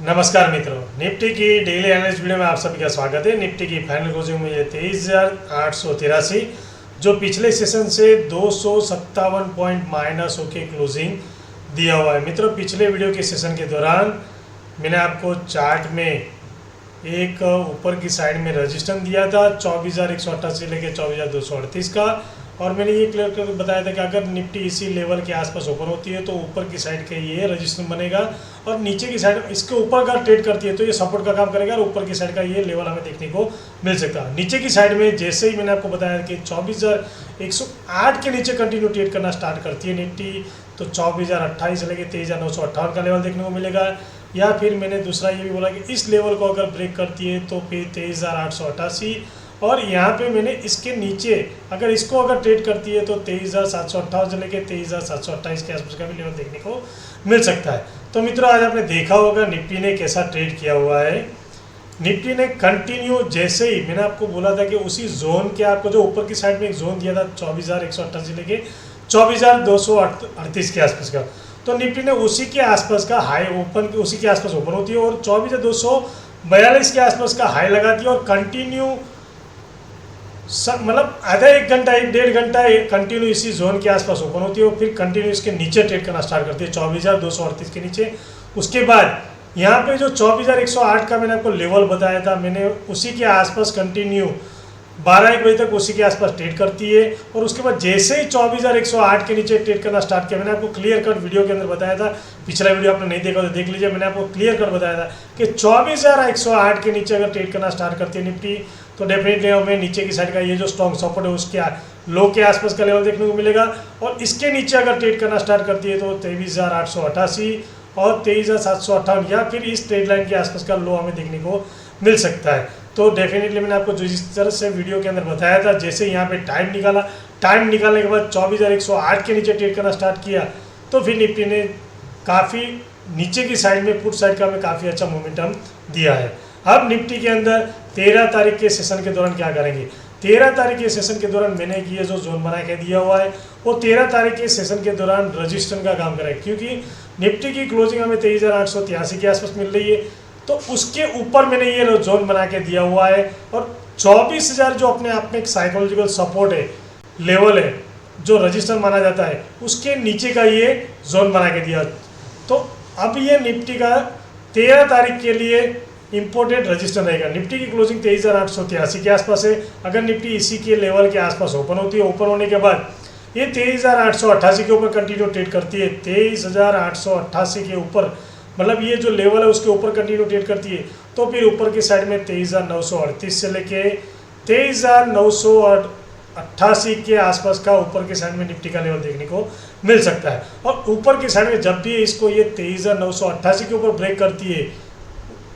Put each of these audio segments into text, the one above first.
नमस्कार मित्रों, निफ्टी की डेली एनालिस्ट वीडियो में आप सभी का स्वागत है। निफ्टी की फाइनल क्लोजिंग में ये 23,883 जो पिछले सेशन से 257 पॉइंट माइनस होके क्लोजिंग दिया हुआ है। मित्रों, पिछले वीडियो के सेशन के दौरान मैंने आपको चार्ट में एक ऊपर की साइड में रजिस्टेंस दिया था 24,188 लेके 24,238 का, और मैंने ये क्लियर करके बताया था कि अगर निफ्टी इसी लेवल के आसपास ओपन होती है तो ऊपर की साइड का ये रजिस्टेंस बनेगा और नीचे की साइड इसके ऊपर का ट्रेड करती है तो ये सपोर्ट का काम करेगा और ऊपर की साइड का ये लेवल हमें देखने को मिल सकता है। नीचे की साइड में जैसे ही मैंने आपको बताया कि 24,108 के नीचे कंटिन्यू ट्रेड करना स्टार्ट करती है निफ्टी, तो 24,028 से लेकर 23,958 का लेवल देखने को मिलेगा। या फिर मैंने दूसरा ये भी बोला कि इस लेवल को अगर ब्रेक करती है तो फिर 23,888, और यहाँ पे मैंने इसके नीचे अगर इसको अगर ट्रेड करती है तो 23,758 से लेकर 23,728 के आसपास का भी लेवल देखने को मिल सकता है। तो मित्रों, आज आपने देखा होगा निफ्टी ने कैसा ट्रेड किया हुआ है। निफ्टी ने कंटिन्यू, जैसे ही मैंने आपको बोला था कि उसी जोन के आपको जो ऊपर की साइड में एक जोन दिया था 24,188 लेके 24,238 के आसपास का, तो निफ्टी ने उसी के आसपास का हाई ओपन, उसी के आसपास ओपन होती है और 24,242 के आसपास का हाई लगाती है और कंटिन्यू मतलब आधा एक घंटा एक डेढ़ घंटा कंटिन्यू इसी जोन के आसपास ओपन होती है और फिर कंटिन्यू इसके नीचे ट्रेड करना स्टार्ट करती है 24,238 के नीचे। उसके बाद यहाँ पे जो 24,108 का मैंने आपको लेवल बताया था, मैंने उसी के आसपास कंटिन्यू 12-1 बजे तक उसी के आसपास ट्रेड करती है और उसके बाद जैसे ही 24,108 के नीचे ट्रेड करना स्टार्ट किया, मैंने आपको क्लियर कट वीडियो के अंदर बताया था, पिछला वीडियो आपने नहीं देखा तो देख लीजिए, मैंने आपको क्लियर कट बताया था कि 24,108 के नीचे अगर ट्रेड करना स्टार्ट करती है निफ्टी तो डेफिनेटली हमें नीचे की साइड का ये जो स्ट्रॉन्ग सपोर्ट है उसके लो के आसपास का लेवल देखने को मिलेगा, और इसके नीचे अगर ट्रेड करना स्टार्ट करती है तो 23,888 और 23,758 या फिर इस ट्रेड लाइन के आसपास का लो हमें देखने को मिल सकता है। तो डेफिनेटली मैंने आपको जो जिस तरह से वीडियो के अंदर बताया था, जैसे यहाँ पे टाइम निकाला, टाइम निकालने के बाद 24,108 के नीचे ट्रेड करना स्टार्ट किया तो फिर निफ्टी ने काफ़ी नीचे की साइड में पुट साइड का हमें काफ़ी अच्छा मोमेंटम दिया है। अब निफ्टी के अंदर 13 तारीख के सेशन के दौरान क्या करेंगे? 13 तारीख के सेशन के दौरान मैंने ये जो जोन बना के दिया हुआ है वो 13 तारीख के सेशन के दौरान रजिस्टेंस का काम करेगा, क्योंकि निफ्टी की क्लोजिंग हमें 23,883 के आसपास मिल रही है, तो उसके ऊपर मैंने ये जोन बना के दिया हुआ है और 24,000 जो अपने आप में एक साइकोलॉजिकल सपोर्ट है, लेवल है, जो रजिस्टर माना जाता है, उसके नीचे का ये जोन बना के दिया। तो अब ये निफ्टी का 13 तारीख के लिए इम्पोर्टेंट रजिस्टर रहेगा। निफ्टी की क्लोजिंग 23,883 के आसपास है। अगर निफ्टी इसी के लेवल के आसपास ओपन होती है, ओपन होने के बाद ये 23,888 के ऊपर कंटिन्यू ट्रेड करती है, 23,888 के ऊपर मतलब ये जो लेवल है उसके ऊपर कंटिन्यू ट्रेड करती है, तो फिर ऊपर की साइड में 23,938 से लेके 23,988 के आसपास का ऊपर की साइड में निफ्टी का लेवल देखने को मिल सकता है। और ऊपर की साइड में जब भी इसको ये 23,988 के ऊपर ब्रेक करती है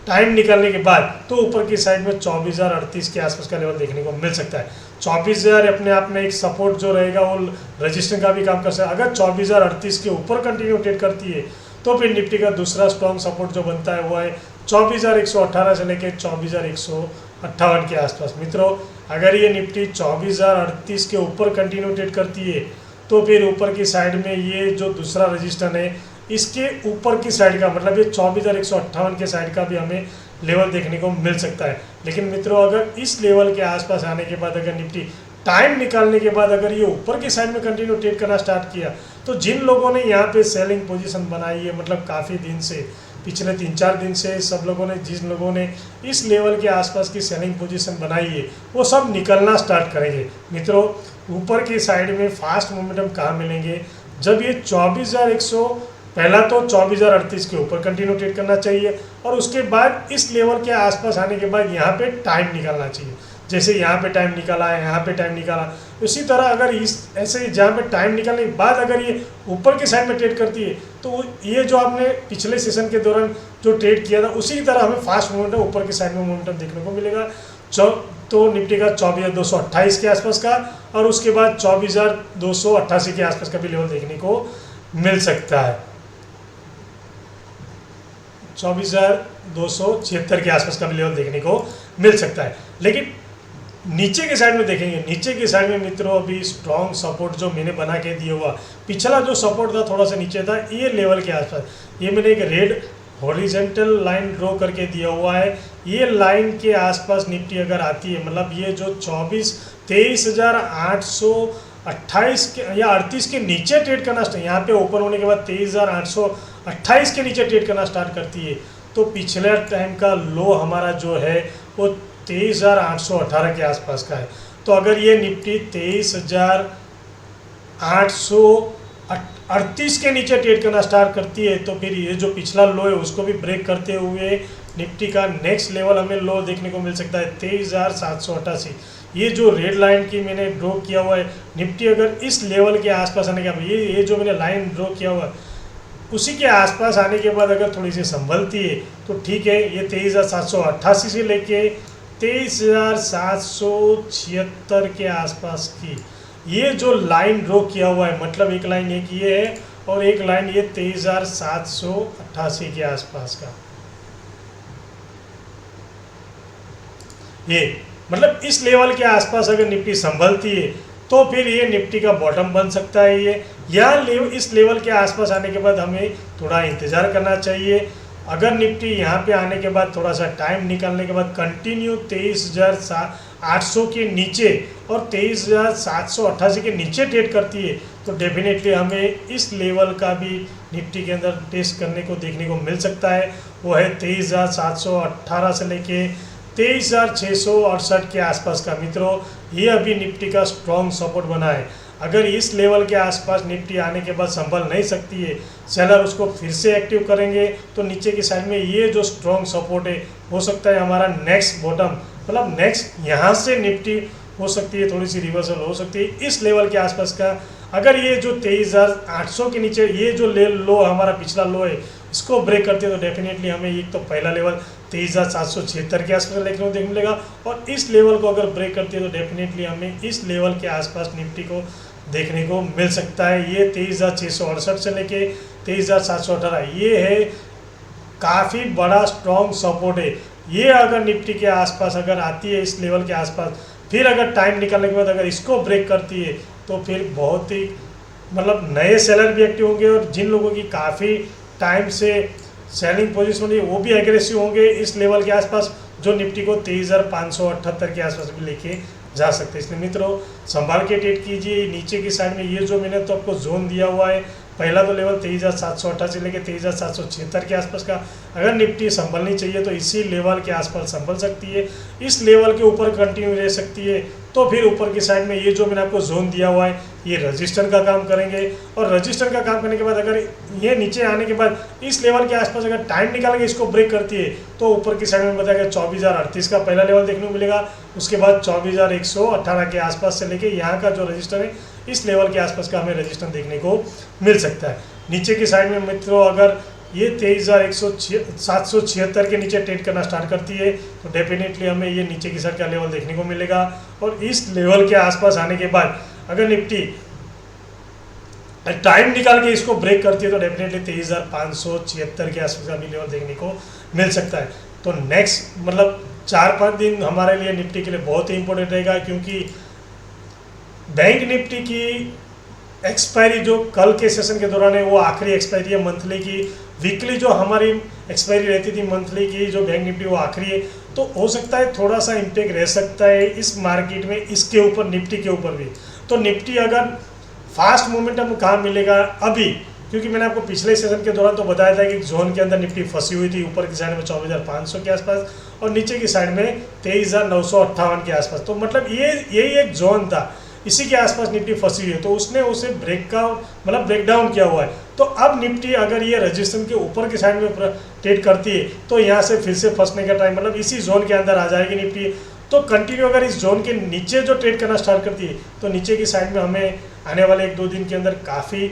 टाइम निकालने के बाद, तो ऊपर की साइड में 24,038 के आसपास का लेवल देखने को मिल सकता है। 24,000 अपने आप में एक सपोर्ट जो रहेगा वो रजिस्टर का भी काम कर सकता है। अगर 24,038 के ऊपर कंटिन्यू ट्रेड करती है तो फिर निफ्टी का दूसरा स्ट्रॉन्ग सपोर्ट जो बनता है वो है 24,118 से लेकर 24,158 के आसपास। मित्रों, अगर ये निफ्टी 24,038 के ऊपर कंटिन्यू ट्रेड करती है तो फिर ऊपर की साइड में ये जो दूसरा रजिस्टर है इसके ऊपर की साइड का मतलब ये 24,158 के साइड का भी हमें लेवल देखने को मिल सकता है। लेकिन मित्रों, अगर इस लेवल के आसपास आने के बाद अगर निफ्टी टाइम निकालने के बाद अगर ये ऊपर की साइड में कंटिन्यू ट्रेड करना स्टार्ट किया, तो जिन लोगों ने यहाँ पे सेलिंग पोजीशन बनाई है, मतलब काफ़ी दिन से, पिछले 3-4 दिन से सब लोगों ने, जिन लोगों ने इस लेवल के आसपास की सेलिंग पोजीशन बनाई है वो सब निकलना स्टार्ट करेंगे। मित्रों, ऊपर की साइड में फास्ट मोमेंटम कहाँ मिलेंगे? जब ये 24,100 पहला तो 24,038 के ऊपर कंटिन्यू ट्रेड करना चाहिए और उसके बाद इस लेवल के आसपास आने के बाद यहाँ पे टाइम निकालना चाहिए। जैसे यहाँ पे टाइम निकाला है, यहाँ पे टाइम निकाला, उसी तरह अगर इस ऐसे जहाँ पे टाइम निकालने के बाद अगर ये ऊपर की साइड में ट्रेड करती है तो ये जो आपने पिछले सेशन के दौरान जो ट्रेड किया था उसी तरह हमें फास्ट मोमेंटम ऊपर की साइड में मोमेंटम देखने को मिलेगा। तो निफ्टी का 24,228 के आसपास का और उसके बाद 24,288 के आसपास का भी लेवल देखने को मिल सकता है, 24,276 के आसपास का भी लेवल देखने को मिल सकता है। लेकिन नीचे के साइड में देखेंगे, नीचे की साइड में मित्रों अभी स्ट्रॉन्ग सपोर्ट जो मैंने बना के दिया हुआ, पिछला जो सपोर्ट था थोड़ा सा नीचे था, ये लेवल के आसपास, ये मैंने एक रेड हॉरिजेंटल लाइन ड्रॉ करके दिया हुआ है। ये लाइन के आसपास निफ्टी अगर आती है, मतलब ये जो 23,828 के या 38 के नीचे ट्रेड करना स्टार्ट, यहाँ पे ओपन होने के बाद 23,828 के नीचे ट्रेड करना स्टार्ट करती है, तो पिछले टाइम का लो हमारा जो है वो 23,818 के आसपास का है। तो अगर ये निफ्टी 23,838 के नीचे ट्रेड करना स्टार्ट करती है, तो फिर ये जो पिछला लो है उसको भी ब्रेक करते हुए निफ्टी का नेक्स्ट लेवल हमें लो देखने को मिल सकता है 23,788। ये जो रेड लाइन की मैंने ड्रॉ किया हुआ है, निफ्टी अगर इस लेवल के आसपास आने के बाद, ये जो मैंने लाइन ड्रॉ किया हुआ है उसी के आसपास आने के बाद अगर थोड़ी सी संभलती है तो ठीक है। ये 23,788 से लेके 23,776 के आसपास की ये जो लाइन ड्रॉ किया हुआ है, मतलब एक लाइन एक ये है और एक लाइन ये 23,788 के आसपास का, ये मतलब इस लेवल के आसपास अगर निफ्टी संभलती है तो फिर ये निफ्टी का बॉटम बन सकता है। ये इस लेवल के आसपास आने के बाद हमें थोड़ा इंतज़ार करना चाहिए। अगर निफ्टी यहाँ पे आने के बाद थोड़ा सा टाइम निकालने के बाद कंटिन्यू 23,800 के नीचे और 23,788 के नीचे ट्रेड करती है तो डेफिनेटली हमें इस लेवल का भी निफ्टी के अंदर टेस्ट करने को देखने को मिल सकता है। वो है 23,718 से लेके 23,668 के आसपास का। मित्रों, ये अभी निफ्टी का स्ट्रॉन्ग सपोर्ट बना है। अगर इस लेवल के आसपास निफ्टी आने के बाद संभल नहीं सकती है, सेलर उसको फिर से एक्टिव करेंगे तो नीचे की साइड में ये जो स्ट्रॉन्ग सपोर्ट है हो सकता है हमारा नेक्स्ट बॉटम, मतलब नेक्स्ट यहाँ से निफ्टी हो सकती है, थोड़ी सी रिवर्सल हो सकती है इस लेवल के आसपास का। अगर ये जो 23,800 के नीचे ये जो लो हमारा पिछला लो है इसको ब्रेक करते हैं तो डेफिनेटली हमें एक तो पहला लेवल 23,776 के आसपास देखने को मिलेगा और इस लेवल को अगर ब्रेक करती है तो डेफिनेटली हमें इस लेवल के आसपास निफ्टी को देखने को मिल सकता है। ये 23,668 से लेके 23,718 ये है काफ़ी बड़ा स्ट्रॉन्ग सपोर्ट है। ये अगर निफ्टी के आसपास अगर आती है इस लेवल के आसपास, फिर अगर टाइम निकालने के बाद अगर इसको ब्रेक करती है तो फिर बहुत ही मतलब नए सेलर भी एक्टिव होंगे और जिन लोगों की काफ़ी टाइम से सेलिंग पोजीशन है वो भी एग्रेसिव होंगे इस लेवल के आसपास, जो निफ्टी को 23,578 के आसपास भी लेके जा सकते हैं। इसलिए मित्रों संभाल के ट्रेड कीजिए। नीचे की साइड में ये जो मैंने तो आपको जोन दिया हुआ है, पहला तो लेवल 23,788 से लेकर 23,776 के आसपास का, अगर निफ्टी संभलनी चाहिए तो इसी लेवल के आसपास संभल सकती है। इस लेवल के ऊपर कंटिन्यू रह सकती है तो फिर ऊपर की साइड में ये जो मैंने आपको जोन दिया हुआ है ये रजिस्टर का काम करेंगे और रजिस्टर का काम करने के बाद अगर ये नीचे आने के बाद इस लेवल के आसपास अगर टाइम निकालेंगे इसको ब्रेक करती है तो ऊपर की साइड में बताया 24,038 का पहला लेवल देखने को मिलेगा। उसके बाद 24,118 के आसपास से लेके यहाँ का जो रजिस्टर है इस लेवल के आसपास का हमें रजिस्टर देखने को मिल सकता है। नीचे की साइड में मित्रों अगर ये 23,776 के नीचे ट्रेड करना स्टार्ट करती है तो डेफिनेटली हमें ये नीचे की साइड का लेवल देखने को मिलेगा और इस लेवल के आसपास आने के बाद अगर निफ्टी टाइम निकाल के इसको ब्रेक करती है तो डेफिनेटली 23,576 के आसपास का भी लेवल देखने को मिल सकता है। तो नेक्स्ट मतलब 4-5 दिन हमारे लिए निफ्टी के लिए बहुत ही इंपॉर्टेंट रहेगा, क्योंकि बैंक निफ्टी की एक्सपायरी जो कल के सेशन के दौरान है वो आखिरी एक्सपायरी है मंथली की। वीकली जो हमारी एक्सपायरी रहती थी मंथली की जो बैंक निफ्टी वो आखिरी है, तो हो सकता है थोड़ा सा इम्पैक्ट रह सकता है इस मार्केट में इसके ऊपर, निफ्टी के ऊपर भी। तो निफ्टी अगर फास्ट मोमेंटम कहाँ मिलेगा अभी, क्योंकि मैंने आपको पिछले सेशन के दौरान तो बताया था कि जोन के अंदर निफ्टी फंसी हुई थी, ऊपर की साइड में 24,500 के आसपास और नीचे की साइड में 23,958 के आसपास। तो मतलब यही एक जोन था, इसी के आसपास निफ्टी फंसी हुई है तो उसने उसे ब्रेक डाउन किया हुआ है। तो अब निफ्टी अगर ये रजिस्टर के ऊपर की साइड में ट्रेड करती है तो यहाँ से फिर से फंसने का टाइम, मतलब इसी जोन के अंदर आ जाएगी निफ्टी। तो कंटिन्यू अगर इस जोन के नीचे जो ट्रेड करना स्टार्ट करती है तो नीचे की साइड में हमें आने वाले 1-2 दिन के अंदर काफ़ी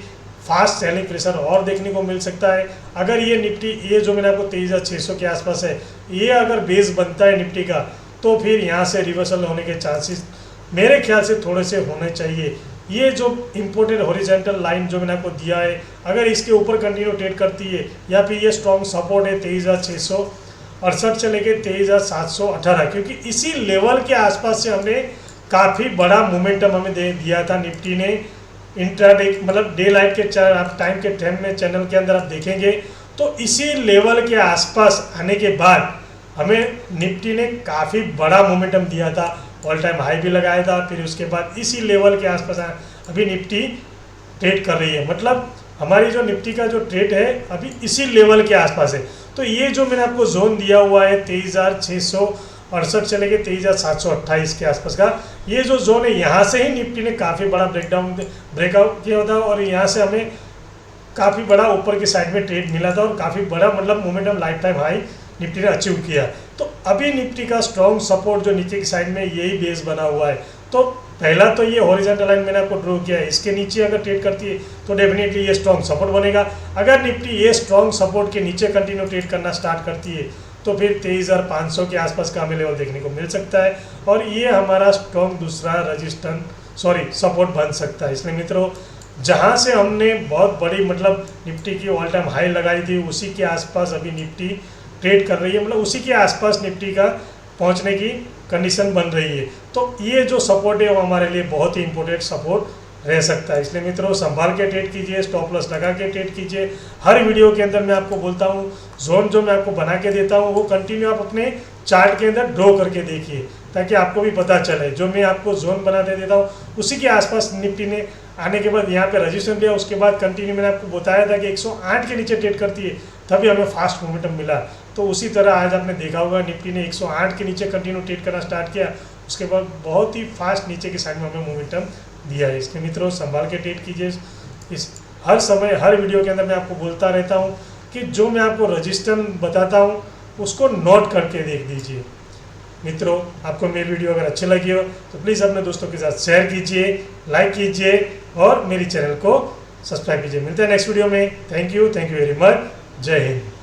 फास्ट सेलिंग प्रेशर और देखने को मिल सकता है। अगर ये निफ्टी ये जो मैंने आपको 23,600 के आसपास है ये अगर बेस बनता है निफ्टी का तो फिर यहाँ से रिवर्सल होने के चांसेस मेरे ख्याल से थोड़े से होने चाहिए। ये जो इम्पोर्टेंट हॉरिजॉन्टल लाइन जो मैंने आपको दिया है अगर इसके ऊपर कंटिन्यू ट्रेड करती है या फिर ये स्ट्रॉन्ग सपोर्ट है 23,668 से लेके 23,718, क्योंकि इसी लेवल के आसपास से हमने काफ़ी बड़ा मोमेंटम हमें दिया था निफ्टी ने इंट्राडे, मतलब डे लाइट के टाइम के टाइम में चैनल के अंदर आप देखेंगे तो इसी लेवल के आसपास आने के बाद हमें निफ्टी ने काफ़ी बड़ा मोमेंटम दिया था, ऑल टाइम हाई भी लगाया था। फिर उसके बाद इसी लेवल के आसपास अभी निफ्टी ट्रेड कर रही है, मतलब हमारी जो निफ्टी का जो ट्रेड है अभी इसी लेवल के आसपास है। तो ये जो मैंने आपको जोन दिया हुआ है 23,668 से लेके 23,728 के आसपास का, ये जो जोन है यहाँ से ही निफ्टी ने काफ़ी बड़ा ब्रेकआउट किया था और यहाँ से हमें काफ़ी बड़ा ऊपर की साइड में ट्रेड मिला था और काफ़ी बड़ा मतलब momentum life time high Nifty ने अचीव किया। तो अभी निफ्टी का स्ट्रॉन्ग सपोर्ट जो नीचे की साइड में यही बेस बना हुआ है। तो पहला तो ये हॉरिजॉन्टल लाइन मैंने आपको ड्रॉ किया है, इसके नीचे अगर ट्रेड करती है तो डेफिनेटली ये स्ट्रॉन्ग सपोर्ट बनेगा। अगर निफ्टी ये स्ट्रॉन्ग सपोर्ट के नीचे कंटिन्यू ट्रेड करना स्टार्ट करती है तो फिर 23,500 के आसपास का हमें लेवल देखने को मिल सकता है और ये हमारा स्ट्रॉन्ग दूसरा सपोर्ट बन सकता है। इसलिए मित्रों, जहाँ से हमने बहुत बड़ी मतलब निफ्टी की ऑल टाइम हाई लगाई थी उसी के आसपास अभी निफ्टी ट्रेड कर रही है, मतलब उसी के आसपास निफ्टी का पहुंचने की कंडीशन बन रही है। तो ये जो सपोर्ट है वो हमारे लिए बहुत ही इंपॉर्टेंट सपोर्ट रह सकता है। इसलिए मित्रों, संभाल के ट्रेड कीजिए, स्टॉप लॉस लगा के ट्रेड कीजिए। हर वीडियो के अंदर मैं आपको बोलता हूँ, जोन जो मैं आपको बना के देता हूँ वो कंटिन्यू आप अपने चार्ट के अंदर ड्रॉ करके देखिए ताकि आपको भी पता चले। जो मैं आपको जोन बना दे देता हूँ उसी के आसपास निफ्टी ने आने के बाद यहाँ पे रजिस्ट्रेशन लिया, उसके बाद कंटिन्यू मैंने आपको बताया था कि 108 के नीचे ट्रेड करती है तभी हमें फास्ट मोमेंटम मिला। तो उसी तरह आज आपने देखा होगा निफ्टी ने 108 के नीचे कंटिन्यू ट्रेड करना स्टार्ट किया, उसके बाद बहुत ही फास्ट नीचे की साइड में हमें मोमेंटम दिया है। इसके मित्रों, संभाल के ट्रेड कीजिए। इस हर समय हर वीडियो के अंदर मैं आपको बोलता रहता हूँ कि जो मैं आपको रजिस्ट्रेशन बताता हूँ उसको नोट करके देख दीजिए। मित्रों, आपको मेरी वीडियो अगर अच्छी लगी हो तो प्लीज़ अपने दोस्तों के साथ शेयर कीजिए, लाइक कीजिए और मेरी चैनल को सब्सक्राइब कीजिए। मिलते हैं नेक्स्ट वीडियो में। Thank you very much. जय हिंद।